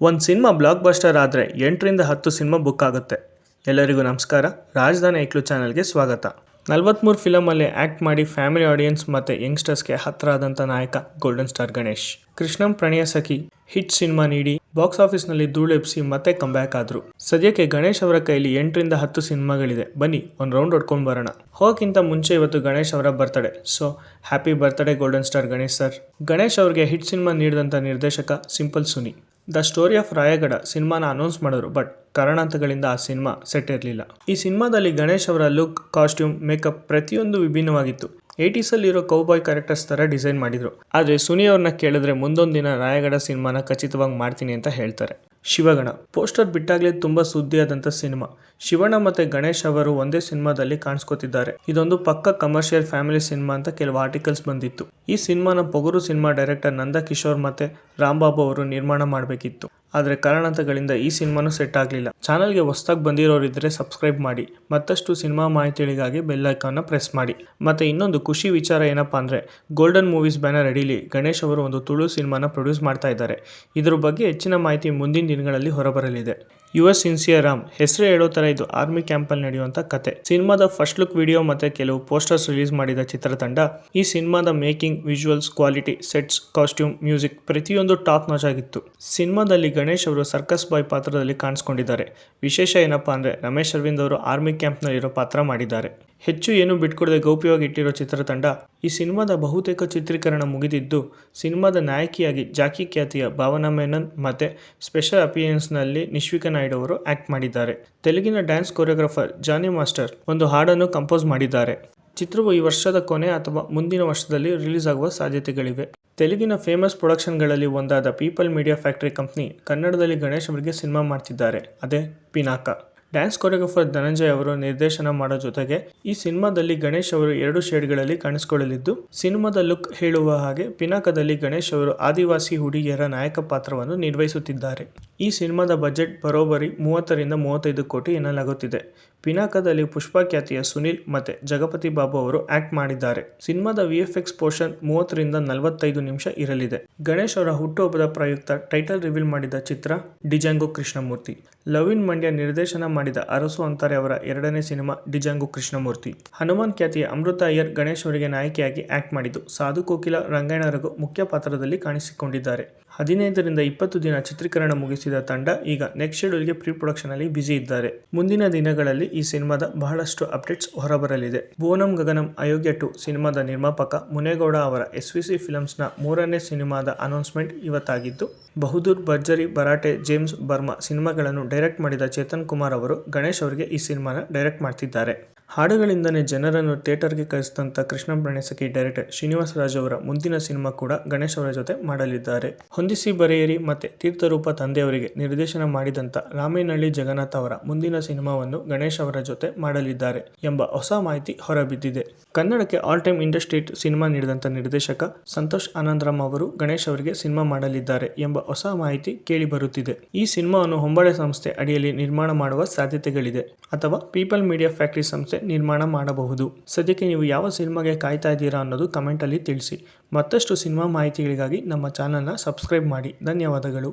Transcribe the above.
ಒಂದು cinema block buster ಆದರೆ 8ರಿಂದ 10 cinema book ಆಗುತ್ತೆ. ಎಲ್ಲರಿಗೂ ನಮಸ್ಕಾರ. ರಾಜಧಾನಿ ಐಕ್ಳು ಚಾನಲ್ಗೆ ಸ್ವಾಗತ. 43 ಫಿಲಮಲ್ಲಿ ಆ್ಯಕ್ಟ್ ಮಾಡಿ ಫ್ಯಾಮಿಲಿ ಆಡಿಯನ್ಸ್ ಮತ್ತು ಯಂಗ್ಸ್ಟರ್ಸ್ಗೆ ಹತ್ತಿರ ಆದಂಥ ನಾಯಕ ಗೋಲ್ಡನ್ ಸ್ಟಾರ್ ಗಣೇಶ್. ಕೃಷ್ಣಂ ಪ್ರಣಯ ಸಖಿ ಹಿಟ್ ಸಿನಿಮಾ ನೀಡಿ ಬಾಕ್ಸ್ ಆಫೀಸ್ನಲ್ಲಿ ಧೂಳೆಬ್ಬಿಸಿ ಮತ್ತೆ ಕಂಬ್ಯಾಕ್ ಆದರು. ಸದ್ಯಕ್ಕೆ ಗಣೇಶ್ ಅವರ ಕೈಲಿ 8ರಿಂದ 10 ಸಿನಿಮಾಗಳಿದೆ. ಬನ್ನಿ ಒಂದು ರೌಂಡ್ ಹೊಡ್ಕೊಂಡು ಬರೋಣ. ಹೋಗಕ್ಕಿಂತ ಮುಂಚೆ ಇವತ್ತು ಗಣೇಶ್ ಅವರ birthday. So happy birthday golden star Ganesh sir. Ganesh ಅವರಿಗೆ ಹಿಟ್ ಸಿನಿಮಾ ನೀಡಿದಂಥ ನಿರ್ದೇಶಕ simple Suni. The story of Raigad ಸಿನಿಮಾನ ಅನೌನ್ಸ್ ಮಾಡಿದ್ರು, ಬಟ್ ಕಾರಣಾಂತರಗಳಿಂದ ಆ ಸಿನಿಮಾ ಸೆಟ್ ಇರಲಿಲ್ಲ. ಈ ಸಿನಿಮಾದಲ್ಲಿ ಗಣೇಶ್ ಅವರ ಲುಕ್, ಕಾಸ್ಟ್ಯೂಮ್, ಮೇಕಪ್ ಪ್ರತಿಯೊಂದು ವಿಭಿನ್ನವಾಗಿತ್ತು. 80ಸಲ್ಲಿ ಇರೋ ಕೌಬಾಯ್ ಕ್ಯಾರೆಕ್ಟರ್ಸ್ ಥರ ಡಿಸೈನ್ ಮಾಡಿದ್ರು. ಆದರೆ ಸುನಿ ಅವ್ರನ್ನ ಕೇಳಿದ್ರೆ ಮುಂದೊಂದು ದಿನ ರಾಯಗಢ ಸಿನಿಮಾನ ಖಚಿತವಾಗಿ ಮಾಡ್ತೀನಿ ಅಂತ ಹೇಳ್ತಾರೆ. ಶಿವಗಣ ಪೋಸ್ಟರ್ ಬಿಟ್ಟಾಗಲೇ ತುಂಬ ಸುದ್ದಿಯಾದಂಥ ಸಿನಿಮಾ. ಶಿವಣ್ಣ ಮತ್ತು ಗಣೇಶ್ ಅವರು ಒಂದೇ ಸಿನಿಮಾದಲ್ಲಿ ಕಾಣಿಸ್ಕೊತಿದ್ದಾರೆ. ಇದೊಂದು ಪಕ್ಕ ಕಮರ್ಷಿಯಲ್ ಫ್ಯಾಮಿಲಿ ಸಿನಿಮಾ ಅಂತ ಕೆಲವು ಆರ್ಟಿಕಲ್ಸ್ ಬಂದಿತ್ತು. ಈ ಸಿನಿಮಾನ ಪೊಗರು ಸಿನಿಮಾ ಡೈರೆಕ್ಟರ್ ನಂದ ಕಿಶೋರ್ ಮತ್ತು ರಾಂಬಾಬು ಅವರು ನಿರ್ಮಾಣ ಮಾಡಬೇಕಿತ್ತು. ಆದರೆ ಕಾರಣಾಂತರಗಳಿಂದ ಈ ಸಿನಿಮಾನು ಸೆಟ್ ಆಗಲಿಲ್ಲ. ಚಾನಲ್ಗೆ ಹೊಸದಾಗಿ ಬಂದಿರೋರಿದ್ದರೆ ಸಬ್ಸ್ಕ್ರೈಬ್ ಮಾಡಿ. ಮತ್ತಷ್ಟು ಸಿನಿಮಾ ಮಾಹಿತಿಗಳಿಗಾಗಿ ಬೆಲ್ ಐಕಾನ್ನ ಪ್ರೆಸ್ ಮಾಡಿ. ಮತ್ತು ಇನ್ನೊಂದು ಖುಷಿ ವಿಚಾರ ಏನಪ್ಪ ಅಂದರೆ, ಗೋಲ್ಡನ್ ಮೂವೀಸ್ ಬ್ಯಾನರ್ ಅಡಿಯಲ್ಲಿ ಗಣೇಶ್ ಅವರು ಒಂದು ತುಳು ಸಿನಿಮಾನ ಪ್ರೊಡ್ಯೂಸ್ ಮಾಡ್ತಾ ಇದ್ದಾರೆ. ಇದ್ರ ಬಗ್ಗೆ ಹೆಚ್ಚಿನ ಮಾಹಿತಿ ಮುಂದಿನ ದಿನಗಳಲ್ಲಿ ಹೊರಬರಲಿದೆ. US ಸಿನ್ಸಿಯರ್ ರಾಮ್ ಹೆಸರು ಹೇಳೋ ಥರ ಇದು ಆರ್ಮಿ ಕ್ಯಾಂಪಲ್ಲಿ ನಡೆಯುವಂಥ ಕತೆ. ಸಿನಿಮಾದ ಫಸ್ಟ್ ಲುಕ್ ವಿಡಿಯೋ ಮತ್ತು ಕೆಲವು ಪೋಸ್ಟರ್ಸ್ ರಿಲೀಸ್ ಮಾಡಿದ ಚಿತ್ರತಂಡ ಈ ಸಿನಿಮಾದ making, visuals, quality, sets, costume, music ಪ್ರತಿಯೊಂದು ಟಾಪ್ ನಾಚ್ ಆಗಿತ್ತು. ಸಿನಿಮಾದಲ್ಲಿ ಗಣೇಶ್ ಅವರು ಸರ್ಕಸ್ ಬಾಯ್ ಪಾತ್ರದಲ್ಲಿ ಕಾಣಿಸ್ಕೊಂಡಿದ್ದಾರೆ. ವಿಶೇಷ ಏನಪ್ಪ ಅಂದರೆ, ರಮೇಶ್ ಅರವಿಂದ್ ಅವರು ಆರ್ಮಿ ಕ್ಯಾಂಪ್ನಲ್ಲಿರೋ ಪಾತ್ರ ಮಾಡಿದ್ದಾರೆ. ಹೆಚ್ಚು ಏನು ಬಿಟ್ಕೊಡದೆ ಗೌಪ್ಯವಾಗಿ ಇಟ್ಟಿರೋ ಚಿತ್ರತಂಡ ಈ ಸಿನಿಮಾದ ಬಹುತೇಕ ಚಿತ್ರೀಕರಣ ಮುಗಿದಿದ್ದು, ಸಿನಿಮಾದ ನಾಯಕಿಯಾಗಿ ಜಾಕಿ ಖ್ಯಾತಿಯ ಭಾವನಾ ಮೆನನ್ ಮತ್ತು ಸ್ಪೆಷಲ್ ಅಪಿಯರೆನ್ಸ್ನಲ್ಲಿ ನಿಶ್ವಿಕಾ ನಾಯ್ಡು ಅವರು ಆ್ಯಕ್ಟ್ ಮಾಡಿದ್ದಾರೆ. ತೆಲುಗಿನ ಡ್ಯಾನ್ಸ್ ಕೊರಿಯೋಗ್ರಾಫರ್ ಜಾನಿ ಮಾಸ್ಟರ್ ಒಂದು ಹಾಡನ್ನು ಕಂಪೋಸ್ ಮಾಡಿದ್ದಾರೆ. ಚಿತ್ರವು ಈ ವರ್ಷದ ಕೊನೆ ಅಥವಾ ಮುಂದಿನ ವರ್ಷದಲ್ಲಿ ರಿಲೀಸ್ ಆಗುವ ಸಾಧ್ಯತೆಗಳಿವೆ. ತೆಲುಗಿನ ಫೇಮಸ್ ಪ್ರೊಡಕ್ಷನ್ಗಳಲ್ಲಿ ಒಂದಾದ ಪೀಪಲ್ ಮೀಡಿಯಾ ಫ್ಯಾಕ್ಟರಿ ಕಂಪ್ನಿ ಕನ್ನಡದಲ್ಲಿ ಗಣೇಶ್ ಅವರಿಗೆ ಸಿನಿಮಾ ಮಾಡ್ತಿದ್ದಾರೆ. ಅದೇ ಪಿನಾಕ. ಡ್ಯಾನ್ಸ್ ಕೊರಿಯೋಗ್ರಾಫರ್ ಧನಂಜಯ್ ಅವರು ನಿರ್ದೇಶನ ಮಾಡೋ ಜೊತೆಗೆ ಈ ಸಿನಿಮಾದಲ್ಲಿ ಗಣೇಶ್ ಅವರು 2 ಶೇಡ್ಗಳಲ್ಲಿ ಕಾಣಿಸಿಕೊಳ್ಳಲಿದ್ದು, ಸಿನಿಮಾದ ಲುಕ್ ಹೇಳುವ ಹಾಗೆ ಪಿನಾಕದಲ್ಲಿ ಗಣೇಶ್ ಅವರು ಆದಿವಾಸಿ ಹುಡುಗಿಯರ ನಾಯಕ ಪಾತ್ರವನ್ನು ನಿರ್ವಹಿಸುತ್ತಿದ್ದಾರೆ. ಈ ಸಿನಿಮಾದ ಬಜೆಟ್ ಬರೋಬ್ಬರಿ 30ರಿಂದ 35 ಕೋಟಿ ಎನ್ನಲಾಗುತ್ತಿದೆ. ಪಿನಾಕದಲ್ಲಿ ಪುಷ್ಪಾ ಖ್ಯಾತಿಯ ಸುನಿಲ್ ಮತ್ತು ಜಗಪತಿ ಬಾಬು ಅವರು ಆ್ಯಕ್ಟ್ ಮಾಡಿದ್ದಾರೆ. ಸಿನಿಮಾದ VFX ಪೋರ್ಷನ್ 30ರಿಂದ 45 ನಿಮಿಷ ಇರಲಿದೆ. ಗಣೇಶ್ ಅವರ ಹುಟ್ಟುಹಬ್ಬದ ಪ್ರಯುಕ್ತ ಟೈಟಲ್ ರಿವೀಲ್ ಮಾಡಿದ ಚಿತ್ರ ಡಿಜಾಂಗೋ ಕೃಷ್ಣಮೂರ್ತಿ. ಲವಿನ್ ಮಂಡ್ಯ ನಿರ್ದೇಶನ ಮಾಡಿದ ಅರಸು ಅಂತಾರೆ ಅವರ 2ನೇ ಸಿನಿಮಾ ಡಿಜಾಂಗೋ ಕೃಷ್ಣಮೂರ್ತಿ. ಹನುಮಾನ್ ಖ್ಯಾತಿಯ ಅಮೃತ ಅಯ್ಯರ್ ಗಣೇಶ್ ಅವರಿಗೆ ನಾಯಕಿಯಾಗಿ ಆ್ಯಕ್ಟ್ ಮಾಡಿದ್ದು, ಸಾಧು ಕೋಕಿಲ, ರಂಗಾಯಣ ರಘು ಮುಖ್ಯ ಪಾತ್ರದಲ್ಲಿ ಕಾಣಿಸಿಕೊಂಡಿದ್ದಾರೆ. 15ರಿಂದ 20 ದಿನ ಚಿತ್ರೀಕರಣ ಮುಗಿಸಿದ ತಂಡ ಈಗ ನೆಕ್ಸ್ಟ್ ಶೆಡ್ಯೂಲ್ಗೆ ಪ್ರೀ ಪ್ರೊಡಕ್ಷನ್ನಲ್ಲಿ ಬ್ಯುಸಿ ಇದ್ದಾರೆ. ಮುಂದಿನ ದಿನಗಳಲ್ಲಿ ಈ ಸಿನಿಮಾದ ಬಹಳಷ್ಟು ಅಪ್ಡೇಟ್ಸ್ ಹೊರಬರಲಿದೆ. ಭುವನಂ ಗಗನಂ ಅಯೋಗ್ಯ 2 ಸಿನಿಮಾದ ನಿರ್ಮಾಪಕ ಮುನೇಗೌಡ ಅವರ SVC ಫಿಲಮ್ಸ್ನ 3ನೇ ಸಿನಿಮಾದ ಅನೌನ್ಸ್ಮೆಂಟ್ ಇವತ್ತಾಗಿದ್ದು, ಬಹದ್ದೂರ್, ಭರ್ಜರಿ, ಭರಾಟೆ, ಜೇಮ್ಸ್, ಬರ್ಮಾ ಸಿನಿಮಾಗಳನ್ನು ಡೈರೆಕ್ಟ್ ಮಾಡಿದ ಚೇತನ್ ಕುಮಾರ್ ಅವರು ಗಣೇಶ್ ಅವರಿಗೆ ಈ ಸಿನಿಮಾನ ಡೈರೆಕ್ಟ್ ಮಾಡ್ತಿದ್ದಾರೆ. ಹಾಡುಗಳಿಂದನೇ ಜನರನ್ನು ಥಿಯೇಟರ್ಗೆ ಕರೆಸಿದಂಥ ಕೃಷ್ಣಂ ಪ್ರಣಯ ಸಖಿ ಡೈರೆಕ್ಟರ್ ಶ್ರೀನಿವಾಸ್ ರಾಜ್ ಅವರ ಮುಂದಿನ ಸಿನಿಮಾ ಕೂಡ ಗಣೇಶ್ ಅವರ ಜೊತೆ ಮಾಡಲಿದ್ದಾರೆ. ಹೊಂದಿಸಿ ಬರೆಯಿರಿ ಮತ್ತು ತೀರ್ಥರೂಪ ತಂದೆಯವರಿಗೆ ನಿರ್ದೇಶನ ಮಾಡಿದಂಥ ರಾಮೇನಹಳ್ಳಿ ಜಗನ್ನಾಥ್ ಅವರ ಮುಂದಿನ ಸಿನಿಮಾವನ್ನು ಗಣೇಶ್ ಅವರ ಜೊತೆ ಮಾಡಲಿದ್ದಾರೆ ಎಂಬ ಹೊಸ ಮಾಹಿತಿ ಹೊರಬಿದ್ದಿದೆ. ಕನ್ನಡಕ್ಕೆ all time industry hit cinema ನೀಡಿದಂಥ ನಿರ್ದೇಶಕ ಸಂತೋಷ್ ಆನಂದರಾಮ್ ಅವರು ಗಣೇಶ್ ಅವರಿಗೆ ಸಿನಿಮಾ ಮಾಡಲಿದ್ದಾರೆ ಎಂಬ ಹೊಸ ಮಾಹಿತಿ ಕೇಳಿ ಬರುತ್ತಿದೆ. ಈ ಸಿನಿಮಾವನ್ನು ಹೊಂಬಾಳೆ ಸಂಸ್ಥೆ ಅಡಿಯಲ್ಲಿ ನಿರ್ಮಾಣ ಮಾಡುವ ಸಾಧ್ಯತೆಗಳಿದೆ, ಅಥವಾ ಪೀಪಲ್ ಮೀಡಿಯಾ ಫ್ಯಾಕ್ಟರಿ ಸಂಸ್ಥೆ ನಿರ್ಮಾಣ ಮಾಡಬಹುದು. ಸದ್ಯಕ್ಕೆ ನೀವು ಯಾವ ಸಿನಿಮಾಗೆ ಕಾಯ್ತಾ ಇದ್ದೀರಾ ಅನ್ನೋದು ಕಮೆಂಟಲ್ಲಿ ತಿಳಿಸಿ. ಮತ್ತಷ್ಟು ಸಿನಿಮಾ ಮಾಹಿತಿಗಳಿಗಾಗಿ ನಮ್ಮ ಚಾನಲ್ನ ಸಬ್ಸ್ಕ್ರೈಬ್ ಮಾಡಿ. ಧನ್ಯವಾದಗಳು.